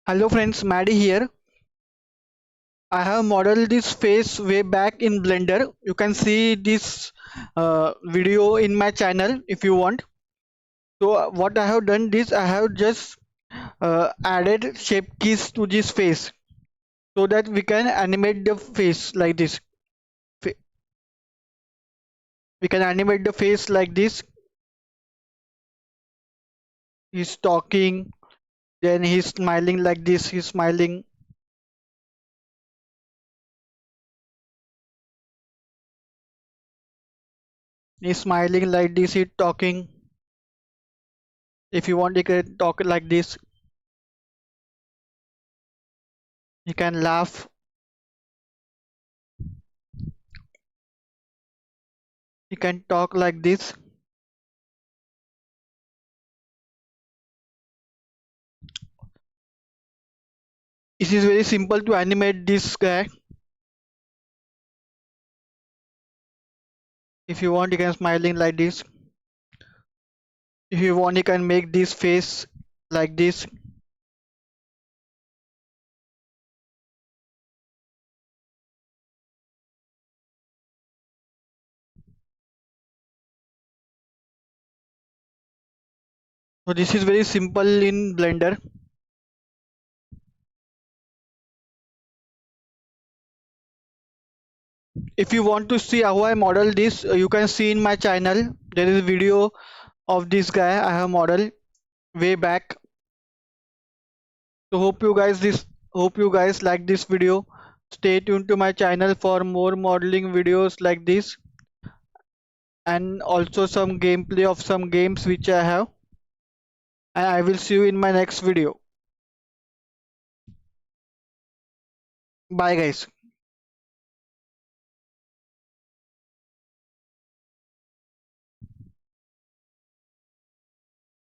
Hello friends, Maddie here. I have modeled this face way back in Blender. You can see this video in my channel if you want. So what I have done is I have just added shape keys to this face so that we can animate the face like this. Fa- We can animate the face like this. He's talking, then he's smiling like this. He's smiling. He's smiling like this. He's talking. If you want, you can talk like this. You can laugh. You can talk like this. It is very simple to animate this guy. If you want, you can smiling like this. If you want, you can make this face like this. So this is very simple in Blender. If you want to see how I model this, you can see in my channel. There is a video of this guy I have modeled way back. So hope you guys like this video. Stay tuned to my channel for more modeling videos like this, and also some gameplay of some games which I have. And I will see you in my next video. Bye guys.